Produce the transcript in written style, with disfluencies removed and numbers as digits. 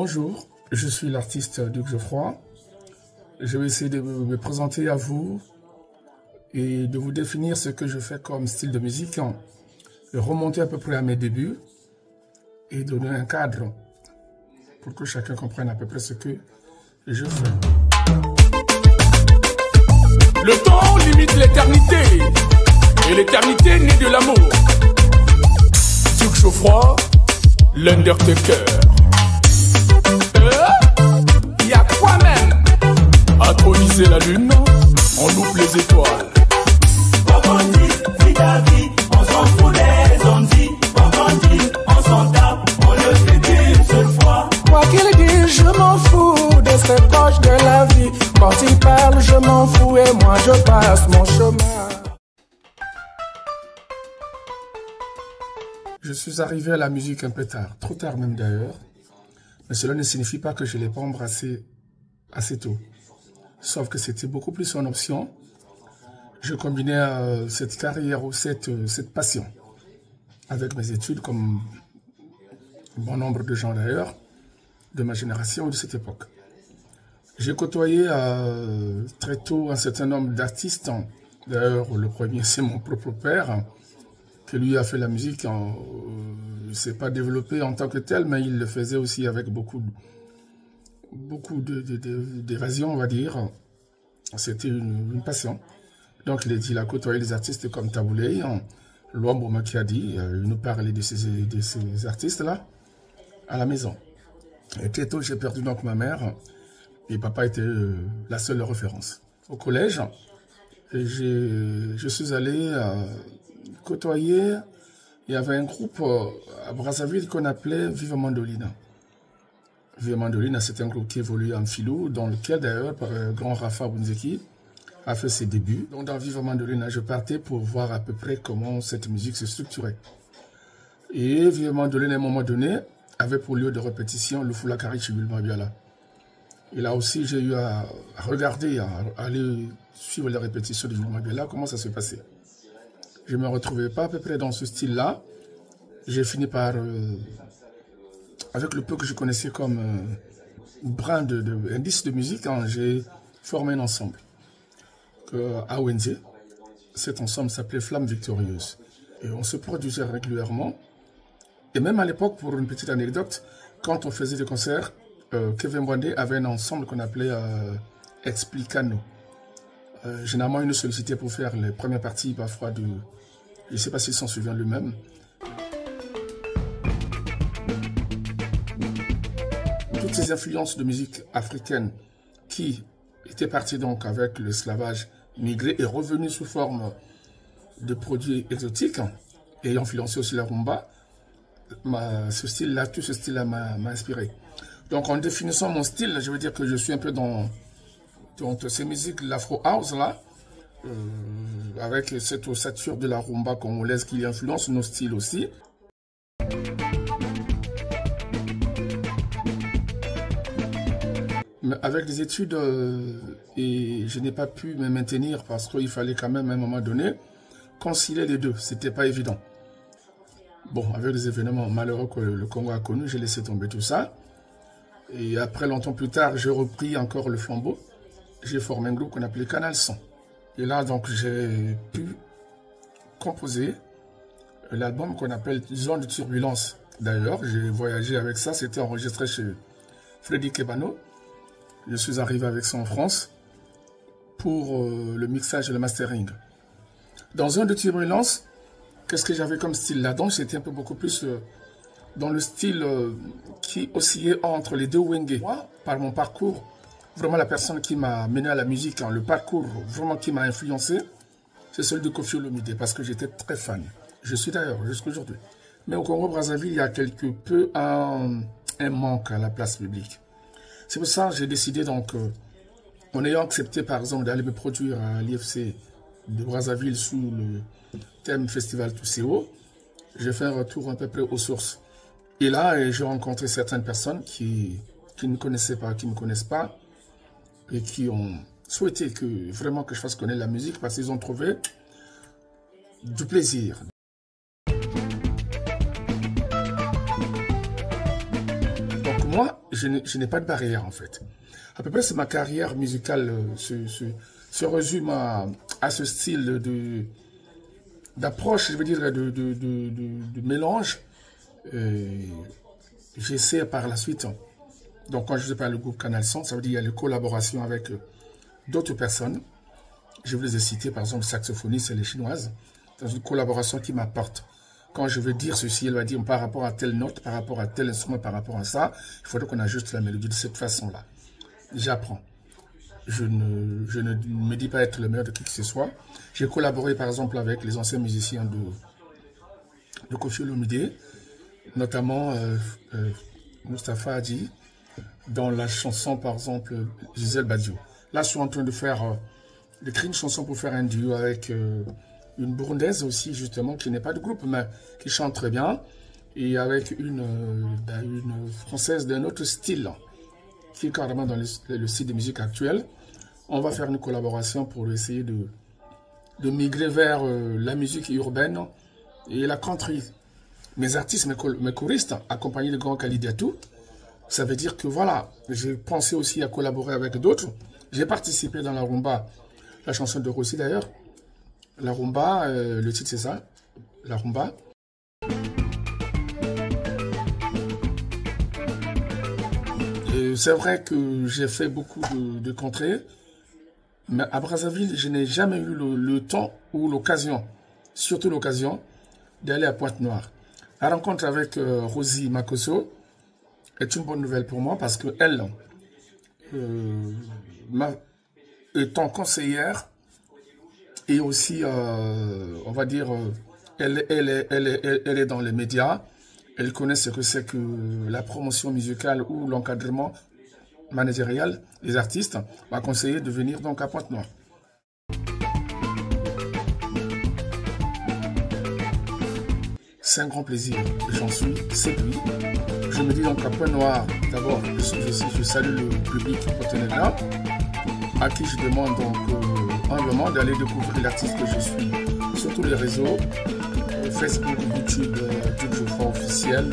Bonjour, je suis l'artiste Duc Geoffroy. Je vais essayer de me présenter à vous et de vous définir ce que je fais comme style de musique, de remonter à peu près à mes débuts et donner un cadre pour que chacun comprenne à peu près ce que je fais. Le temps limite l'éternité et l'éternité naît de l'amour. Duc Geoffroy, l'Undertaker. Y'a quoi même? Introniser la lune, on loupe les étoiles. Vis ta vie, on s'en fout des zombies. On s'en tape, on le fait d'une seule fois. Quoi qu'il dise, je m'en fous de ce proche de la vie. Quand il parle, je m'en fous et moi je passe mon chemin. Je suis arrivé à la musique un peu tard, trop tard même d'ailleurs. Mais cela ne signifie pas que je ne l'ai pas embrassé assez tôt. Sauf que c'était beaucoup plus une option. Je combinais cette carrière ou cette passion avec mes études, comme bon nombre de gens d'ailleurs, de ma génération ou de cette époque. J'ai côtoyé très tôt un certain nombre d'artistes. D'ailleurs, le premier, c'est mon propre père, qui lui a fait la musique. Il ne s'est pas développé en tant que tel, mais il le faisait aussi avec beaucoup d'évasion, on va dire. C'était une passion. Donc il a côtoyé les artistes comme Taboulé, Luambo Makiadi, il nous parlait de ces artistes-là à la maison. Et très tôt, j'ai perdu donc ma mère, et papa était la seule référence. Au collège, je suis allé côtoyer, il y avait un groupe à Brazzaville qu'on appelait Viva Mandolina. Viva Mandolina, c'est un groupe qui évolue en philo, dans lequel d'ailleurs, grand Rafa Bunzeki a fait ses débuts. Donc dans Viva Mandolina, je partais pour voir à peu près comment cette musique se structurait. Et Viva Mandolina, à un moment donné, avait pour lieu de répétition le Foulakari Chibulma Biala. Et là aussi, j'ai eu à regarder, à aller suivre les répétitions de Chibulma Biala, comment ça se passait. Je ne me retrouvais pas à peu près dans ce style-là. J'ai fini par, avec le peu que je connaissais comme brin d'indices de musique, j'ai formé un ensemble. À Wenze, cet ensemble s'appelait Flamme Victorieuse. Et on se produisait régulièrement. Et même à l'époque, pour une petite anecdote, quand on faisait des concerts, Kevin Bwandé avait un ensemble qu'on appelait Explicano. Généralement, il nous sollicitait pour faire les premières parties, parfois de... Je ne sais pas s'il s'en souvient lui-même. Toutes ces influences de musique africaine qui étaient parties donc avec l'esclavage migré et revenu sous forme de produits exotiques et influencé aussi la rumba, ce style-là, tout ce style-là m'a inspiré. Donc en définissant mon style, je veux dire que je suis un peu dans ces musiques, l'afro house là, avec cette ossature de la rumba congolaise qui influence nos styles aussi. Mais avec des études, et je n'ai pas pu me maintenir parce qu'il fallait quand même à un moment donné concilier les deux. C'était pas évident. Bon, avec des événements malheureux que le Congo a connus, j'ai laissé tomber tout ça. Et après, longtemps plus tard, j'ai repris encore le flambeau. J'ai formé un groupe qu'on appelait Canal 100. Et là, donc, j'ai pu composer l'album qu'on appelle Zone de Turbulence. D'ailleurs, j'ai voyagé avec ça. C'était enregistré chez Freddy Kebano. Je suis arrivé avec ça en France pour le mixage et le mastering. Dans Zone de Turbulence, qu'est-ce que j'avais comme style là-dedans? J'étais un peu beaucoup plus dans le style qui oscillait entre les deux Wenge. Moi, par mon parcours, vraiment la personne qui m'a mené à la musique, le parcours vraiment qui m'a influencé, c'est celui de Koffi Olomide parce que j'étais très fan. Je suis d'ailleurs jusqu'à aujourd'hui. Mais au Congo-Brazzaville, il y a quelque peu un manque à la place publique. C'est pour ça que j'ai décidé donc, en ayant accepté par exemple d'aller me produire à l'IFC de Brazzaville sous le thème Festival Touséo, j'ai fait un retour à peu près aux sources. Et là, j'ai rencontré certaines personnes qui ne me connaissaient pas, qui ne me connaissent pas, et qui ont souhaité vraiment que je fasse connaître la musique parce qu'ils ont trouvé du plaisir. moi, je n'ai pas de barrière, en fait. À peu près, c'est ma carrière musicale se résume à ce style d'approche, je veux dire, de mélange. J'essaie par la suite. Donc, quand je parle du groupe Canal 100, ça veut dire qu'il y a les collaborations avec d'autres personnes. Je vous les ai citées, par exemple, saxophoniste et les chinoises. Dans une collaboration qui m'apporte. Quand je veux dire ceci, elle va dire par rapport à telle note, par rapport à tel instrument, par rapport à ça, il faudrait qu'on ajuste la mélodie de cette façon-là. J'apprends. Je ne me dis pas être le meilleur de qui que ce soit. J'ai collaboré par exemple avec les anciens musiciens de Koffi Olomide, notamment Mustapha Hadji, dans la chanson par exemple Gisèle Badiou. Là je suis en train d'écrire une chanson pour faire un duo avec une Burundaise aussi justement, qui n'est pas de groupe mais qui chante très bien, et avec une Française d'un autre style, qui est carrément dans le style de musique actuel. On va faire une collaboration pour essayer de migrer vers la musique urbaine et la country. Mes artistes, mes choristes, accompagnés de Grand Kalidiatou, ça veut dire que voilà, j'ai pensé aussi à collaborer avec d'autres. J'ai participé dans la rumba, la chanson de Rossi d'ailleurs. La rumba, le titre c'est ça, la rumba. C'est vrai que j'ai fait beaucoup de contrées, mais à Brazzaville, je n'ai jamais eu le temps ou l'occasion, surtout l'occasion, d'aller à Pointe-Noire. La rencontre avec Rosie Makosso est une bonne nouvelle pour moi parce qu'elle, étant conseillère, et aussi, on va dire, elle est dans les médias. Elle connaît ce que c'est que la promotion musicale ou l'encadrement managérial des artistes. M'a conseillé de venir donc à Pointe-Noire. C'est un grand plaisir, j'en suis séduit. Je me dis donc à Pointe-Noire, d'abord, je salue le public portugais, à qui je demande donc humblement d'aller découvrir l'artiste que je suis sur tous les réseaux. Facebook, YouTube, Djouffa officiel.